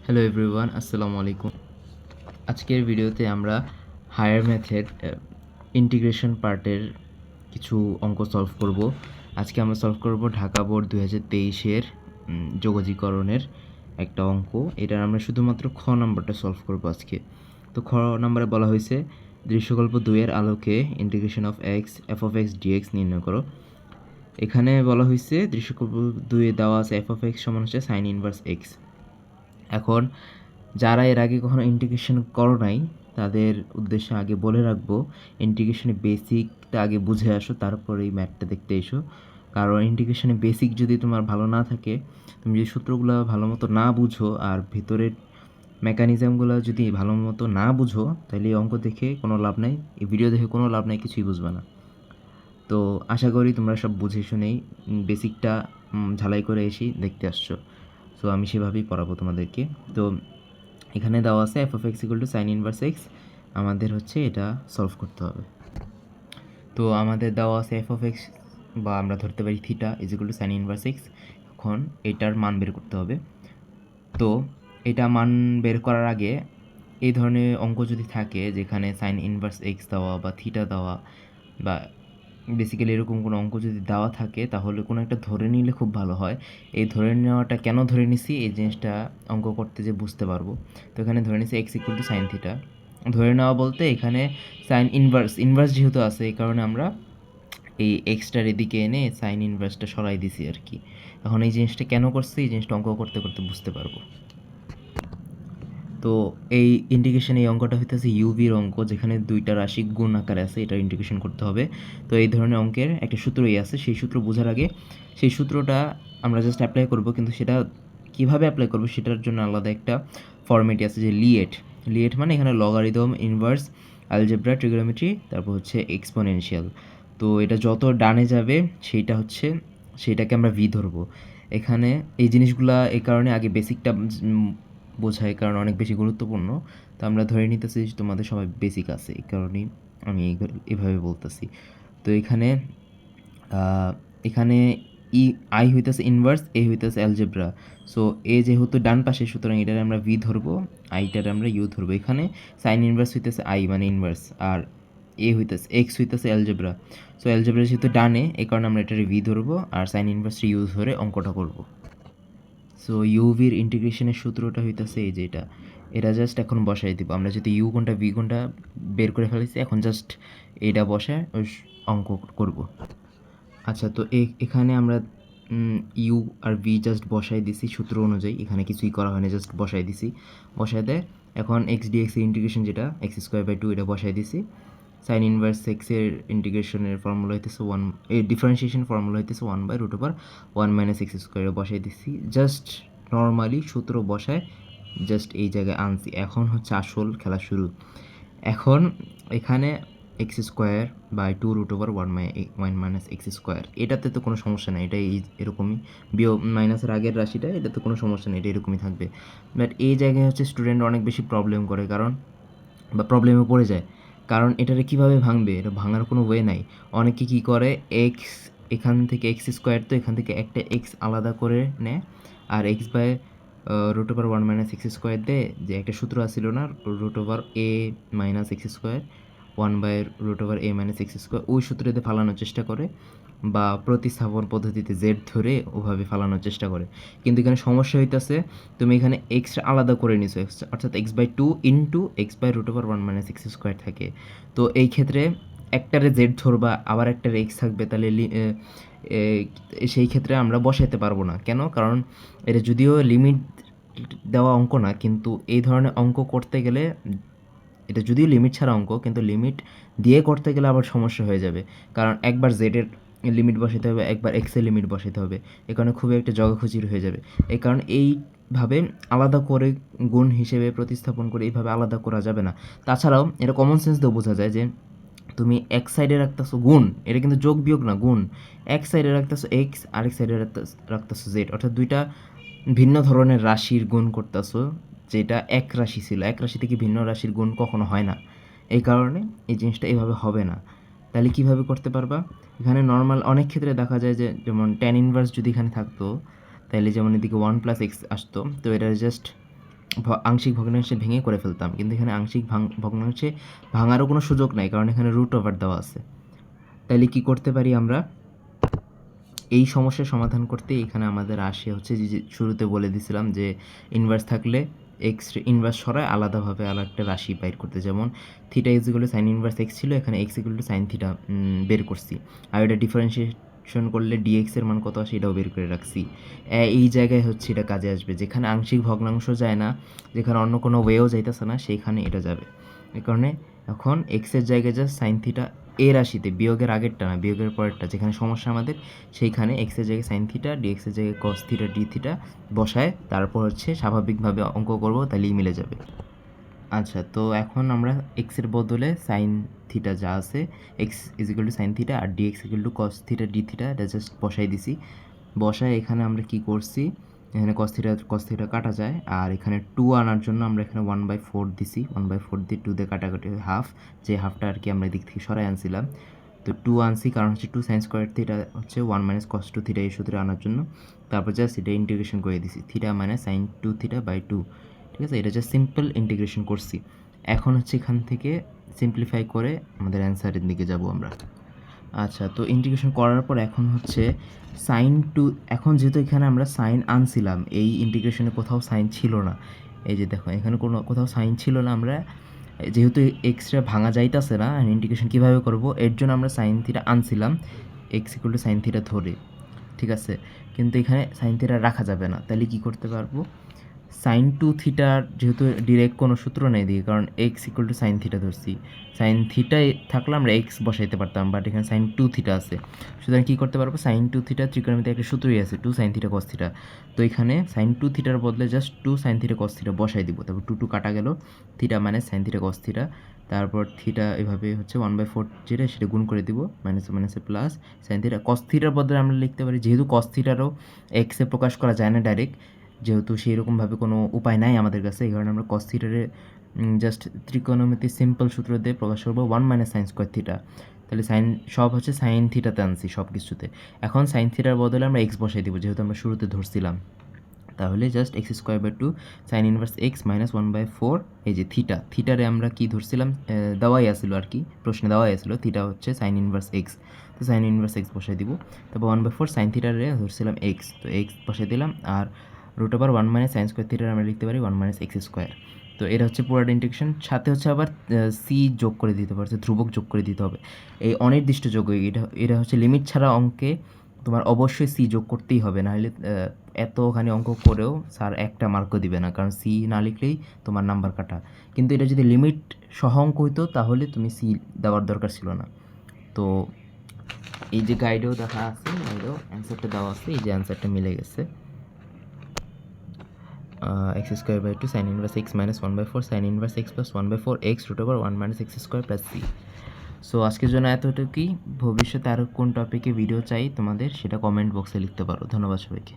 Hello everyone, আসসালামু আলাইকুম। আজকের ভিডিওতে আমরা হায়ার ম্যাথের ইন্টিগ্রেশন পার্টের কিছু অঙ্ক সলভ করব। আজকে আমরা সলভ করব ঢাকা বোর্ড 2023-এর যোগজীকরণের একটা অঙ্ক। এটার আমরা শুধুমাত্র খ নাম্বারটা সলভ করব আজকে। তো খ নাম্বারে বলা হয়েছে দৃশ্যকল্প 2-এর আলোকে integration of x f of x dx নির্ণয় করো। এখানে বলা হয়েছে দৃশ্যকল্প 2-এ দেওয়া আছে এফ অফ এক্স সমান হচ্ছে সাইন ইনভার্স এক্স। এখন যারা এর আগে কখনো ইন্টিগ্রেশন করো নাই তাদের উদ্দেশ্যে আগে বলে রাখবো, ইন্টিগ্রেশনের বেসিকটা আগে বুঝে আসো, তারপরে এই ম্যাথটা দেখতে এসো। কারণ ইন্টিগ্রেশনের বেসিক যদি তোমার ভালো না থাকে, তুমি যদি সূত্রগুলো ভালো মতো না বুঝো আর ভিতরের মেকানিজমগুলো যদি ভালো মতো না বুঝো, তাহলে এই অঙ্ক দেখে কোনো লাভ নাই, এই ভিডিও দেখে কোনো লাভ নাই, কিছুই বুঝবে না। তো আশা করি তোমরা সব বুঝে শুনেই বেসিকটা ঝালাই করে এসেই দেখতে আসছো। সো আমি সেভাবেই পড়াবো তোমাদেরকে। তো এখানে দেওয়া আছে F of x equal to sign inverse x, আমাদের হচ্ছে এটা সলভ করতে হবে। তো আমাদের দেওয়া আছে এফ অফ এক্স, বা আমরা ধরতে পারি theta is equal to sign inverse x. এখন এটার মান বের করতে হবে। তো এটা মান বের করার আগে এই ধরনের অঙ্ক যদি থাকে যেখানে সাইন ইনভার্স এক্স দেওয়া বা থিটা দেওয়া বা বেসিক্যালি এরকম কোনো অঙ্ক যদি দেওয়া থাকে, তাহলে কোনো একটা ধরে নিলে খুব ভালো হয়। এই ধরে নেওয়াটা কেন ধরে নিছি, এই জিনিসটা অঙ্ক করতে যে বুঝতে পারবো। তো এখানে ধরে নিছি x equal to sine theta. ধরে নেওয়া বলতে এখানে সাইন ইনভার্স যেহেতু আছে, এই কারণে আমরা এই এক্সটার এদিকে এনে সাইন ইনভার্সটা সরাই দিছি আর কি। এখন এই জিনিসটা কেন করছি, এই জিনিসটা অঙ্ক করতে করতে বুঝতে পারবো। তো এই ইন্টিগ্রেশন, এই অঙ্কটা হইতেছে ইউভির অঙ্ক, যেখানে দুইটা রাশি গুণ আকারে আছে, এটা ইন্টিগ্রেশন করতে হবে। তো এই ধরনের অঙ্কের একটা সূত্রই আছে, সেই সূত্র বোঝার আগে সেই সূত্রটা আমরা জাস্ট অ্যাপ্লাই করব, কিন্তু সেটা কীভাবে অ্যাপ্লাই করবো সেটার জন্য আলাদা একটা ফর্মেটই আছে, যে লিয়েট। লিয়েট মানে এখানে লগারিদম, ইনভার্স, অ্যালজেব্রা, ট্রিগোনোমেট্রি, তারপর হচ্ছে এক্সপোনেনশিয়াল। তো এটা যত ডানে যাবে সেইটাকে আমরা ভি ধরবো। এখানে এই জিনিসগুলা এই কারণে আগে বেসিকটা বোঝায়, কারণ অনেক বেশি গুরুত্বপূর্ণ। তো আমরা ধরে নিতেছি যে তোমাদের সবাই বেসিক আছে, এই কারণেই আমি এভাবে বলতেছি। তো এখানে এখানে আই হইতেছে ইনভার্স, এ হইতেছে অ্যালজেব্রা। সো এ যেহেতু ডান পাশে, সুতরাং এটার আমরা ভি ধরবো, আইটার আমরা ইউ ধরবো। এখানে সাইন ইনভার্স হইতেছে আই মানে ইনভার্স, আর এ হইতেছে এক্স হইতেছে অ্যালজেব্রা। সো অ্যালজেব্রা যেহেতু ডানে, এই কারণে আমরা এটার ভি ধরবো, আর সাইন ইনভার্সটা ইউ ধরে অঙ্কটা করবো। সো ইউভির ইন্টিগ্রেশনের সূত্রটা হইতেছে এই যে এটা জাস্ট এখন বসাই দিব। আমরা যদি ইউ কোনটা ভি কোনটা বের করে ফেলেছি, এখন জাস্ট এটা বসায় ওই অঙ্ক করব। আচ্ছা, তো এখানে আমরা ইউ আর ভি জাস্ট বসাই দিছি সূত্র অনুযায়ী, এখানে কিছুই করা হয়নি, জাস্ট বসাই দিছি। বসাই দেয় এখন এক্স ডিএক্স এর ইন্টিগ্রেশন, যেটা এক্স স্কোয়ার বাই 2, এটা বসাই দিছি। সাইন ইনভার্স এক্সের ইন্টিগ্রেশনের ফর্মুলা হইতেছে ডিফারেন্সিয়েশন ফর্মুলা হইতেছে 1/√1 মাইনাস এক্স স্কোয়ারে বসাই দিচ্ছি। জাস্ট নর্মালি সূত্র বসায় জাস্ট এই জায়গায় আনছি। এখন হচ্ছে আসল খেলা শুরু। এখন এখানে x square by 2√1 minus x square, এটাতে তো কোনো সমস্যা নেই, এটা এরকমই বিয়োগ মাইনাসের আগের রাশিটা, এটা তো কোনো সমস্যা নেই, এটা এরকমই থাকবে। বাট এই জায়গায় হচ্ছে স্টুডেন্ট অনেক বেশি প্রবলেম করে, প্রবলেমে পড়ে যায়। কারণ এটারে কীভাবে ভাঙবে, এটা ভাঙার কোনো ওয়ে নাই। অনেকে কী করে, এক্স এখান থেকে এক্স স্কোয়ার, তো এখান থেকে একটা এক্স আলাদা করে নেয়, আর x by √1 minus x square দেয়, যে একটা সূত্র আসছিল না, √a minus x square 1/√a minus x square, ওই সূত্রতে ফালানোর চেষ্টা করে, বা প্রতিস্থাপন পদ্ধতিতে জেড ধরে ওভাবে ফালানোর চেষ্টা করে। কিন্তু এখানে সমস্যা হইতেছে, তুমি এখানে এক্সটা আলাদা করে নিছো, অর্থাৎ x/2 into x/√1 minus x square থাকে। তো এই ক্ষেত্রে একটারে জেড ধরবা, আবার একটারে এক্স থাকবে, তাহলে সেই ক্ষেত্রে আমরা বসাইতে পারবো না। কেন? কারণ এটা যদিও লিমিট দেওয়া অঙ্ক না, কিন্তু এই ধরনের অঙ্ক করতে গেলে, এটা যদিও লিমিট ছাড়া অঙ্ক, কিন্তু লিমিট দিয়ে করতে গেলে আবার সমস্যা হয়ে যাবে। কারণ একবার জেডের লিমিট বসাতে হবে, একবার এক্সের লিমিট বসাতে হবে, এ কারণে খুবই একটা জগাখুচির হয়ে যাবে। এই কারণ এইভাবে আলাদা করে গুণ হিসেবে প্রতিস্থাপন করে এইভাবে আলাদা করা যাবে না। তাছাড়াও এটা কমন সেন্স দিয়েও বোঝা যায় যে তুমি এক সাইডে রাখতেছো গুণ, এটা কিন্তু যোগ বিয়োগ না, গুণ। এক সাইডে রাখতেছো এক্স, আরেক সাইডে রাখতেছো জেড, অর্থাৎ দুইটা ভিন্ন ধরনের রাশির গুণ করতেছো, যেটা এক রাশি ছিল। এক রাশি থেকে ভিন্ন রাশির গুণ কখনো হয় না, এই কারণে এই জিনিসটা এইভাবে হবে না। তাহলে কিভাবে করতে পারবা? এখানে নর্মাল অনেক ক্ষেত্রে দেখা যায় যে, যেমন ট্যান ইনভার্স যদি এখানে থাকতো, তাহলে যেমন এদিকে 1 + x আসতো, তো এটা জাস্ট আংশিক ভগ্নাংশে ভেঙে করে ফেলতাম, কিন্তু এখানে আংশিক ভগ্নাংশে ভাঙারও কোনো সুযোগ নাই, কারণ এখানে রুট ওভার দেওয়া আছে। তাহলে কি করতে পারি আমরা, এই সমস্যার সমাধান করতে এখানে আমাদের আসে হচ্ছে যে শুরুতে বলে দিছিলাম যে ইনভার্স থাকলে এক্স ইনভার্স সরায় আলাদাভাবে আরেকটা রাশি বাইর করতে, যেমন theta is equal to sign inverse x ছিল, এখানে x equal to sine theta বের করছি, আর এটা ডিফারেন্সিয়েশন করলে ডিএক্স এর মান কত আসে এটাও বের করে রাখছি। এই জায়গায় হচ্ছে এটা কাজে আসবে, যেখানে আংশিক ভগ্নাংশ যায় না, যেখানে অন্য কোনো ওয়েও যাইতেছে না, সেইখানে এটা যাবে। এই কারণে এখন এক্সের জায়গায় জাস্ট সাইন থিটা এ রাশিতে, বিয়োগের আগেরটা না, বিয়োগের পরেরটা যেখানে সমস্যা আমাদের, সেইখানে এক্সের জায়গায় সাইন থিটা, ডিএক্সের জায়গায় কস থিটা ডি থিটা বসায় তারপর হচ্ছে স্বাভাবিকভাবে অঙ্ক করবো, তাহলেই মিলে যাবে। আচ্ছা, তো এখন আমরা এক্সের বদলে সাইন থিটা যা আছে, x is equal to sine theta আর dx equal to cos theta d theta, এটা জাস্ট বসাই দিছি। বসায় এখানে আমরা কি করছি, এখানে কস থিটা কাটা যায়, আর এখানে 2 আনার জন্য আমরা এখানে 1/4 দিছি, 1/4 দিয়ে 2 দিয়ে কাটাকাটি হাফ, যে হাফটা আর কি আমরা এদিক থেকে সরাই আনছিলাম। তো 2 আনছি কারণ হচ্ছে 2 সাইন স্কোয়ার থিটা হচ্ছে 1 মাইনাস কস 2 থিটা, এই সূত্রে আনার জন্য। তারপর জাস্ট এটা ইন্টিগ্রেশন করে দিছি, theta minus sine 2 theta by 2, ঠিক আছে, এটা জাস্ট সিম্পল ইন্টিগ্রেশন করছি। এখন হচ্ছে এখান থেকে সিম্পলিফাই করে আমাদের অ্যান্সারের দিকে যাব আমরা। আচ্ছা, তো ইন্টিগ্রেশন করার পর এখন হচ্ছে সাইন টু, এখন যেহেতু এখানে আমরা সাইন আনছিলাম, এই ইন্টিগ্রেশনে কোথাও সাইন ছিল না, এই যে দেখো এখানে কোথাও সাইন ছিল না, আমরা যেহেতু এক্সট্রা ভাঙা যাইতেছে না, ইন্টিগ্রেশন কীভাবে করব, এর জন্য আমরা সাইন থিটা আনছিলাম x equal to sine theta ধরে, ঠিক আছে, কিন্তু এখানে সাইন থিটা রাখা যাবে না, তাহলে কি করতে পারবো, সাইন টু থিটার যেহেতু ডিরেক্ট কোনো সূত্র নেই দিকে, কারণ x equal to sine theta ধরছি, সাইন থিটা থাকলে আমরা এক্স বসাইতে পারতাম, বাট এখানে সাইন টু থিটা আছে, সুতরাং কী করতে পারবো, সাইন টু থিটা ত্রিকোণমিতিতে একটা সূত্রই আছে, 2 সাইন থিটা কস থিটা, তো এখানে সাইন টু থিটার বদলে just 2 sine theta cos theta বসাই দিব, তারপর 2 কাটা গেল, theta minus sine theta cos theta, তারপর থিটা এভাবে হচ্ছে 1/4 যেটা সেটা গুণ করে দিব, মাইনাসে প্লাস সাইন থিটা কস থিটার বদলে আমরা লিখতে পারি, যেহেতু কস থিটারও এক্সে প্রকাশ করা যায় না ডাইরেক্ট, যেহেতু সেইরকমভাবে কোনো উপায় নাই আমাদের কাছে, এই কারণে আমরা কস থিটারে জাস্ট ত্রিকোণমিতি সিম্পল সূত্র দিয়ে প্রকাশ করবো 1 মাইনাস সাইন স্কোয়ার থিটা, তাহলে সাইন সব হচ্ছে সাইন থিটাতে আনছি সব কিছুতে, এখন সাইন থিটার বদলে আমরা এক্স বসাই দিব, যেহেতু আমরা শুরুতে ধরছিলাম, তাহলে just x square by 2 sine inverse x minus 1/4, এই যে থিটারে আমরা কি ধরছিলাম, দেওয়াই আসলো আর কি, প্রশ্নে দেওয়াই আসলো, থিটা হচ্ছে সাইন ইনভার্স এক্স, তো সাইন ইনভার্স এক্স বসাই দিব, তারপর 1/4 সাইন থিটারে ধরছিলাম এক্স, তো এক্স বসাই দিলাম, আর root over 1 minus sine square থিটার আমরা লিখতে পারি 1 মাইনাস এক্স স্কোয়ার। তো এটা হচ্ছে পুরোটা ইন্টিগ্রেশন, সাথে হচ্ছে আবার সি যোগ করে দিতে পারছে, ধ্রুবক যোগ করে দিতে হবে, এই অনির্দিষ্ট যোগ, এটা হচ্ছে লিমিট ছাড়া অঙ্কে তোমার অবশ্যই সি যোগ করতেই হবে, নাহলে এতখানি অঙ্ক করেও স্যার একটা মার্কও দিবে না, কারণ সি না লিখলেই তোমার নাম্বার কাটা, কিন্তু এটা যদি লিমিট সহ অঙ্ক হইতো তাহলে তুমি সি দেওয়ার দরকার ছিল না। তো এই যে গাইডেও দেখা আছে, গাইডেও অ্যান্সারটা দেওয়া আছে, এই যে অ্যান্সারটা মিলে গেছে, x square by 2 sine inverse x minus 1/4 sine inverse x plus 1/4 x root over 1 minus x square plus c. So আজকের জন্য এতটুকুই, ভবিষ্যতে আরও কোন টপিকে ভিডিও চাই তোমাদের সেটা কমেন্ট বক্সে লিখতে পারো। ধন্যবাদ সবাইকে।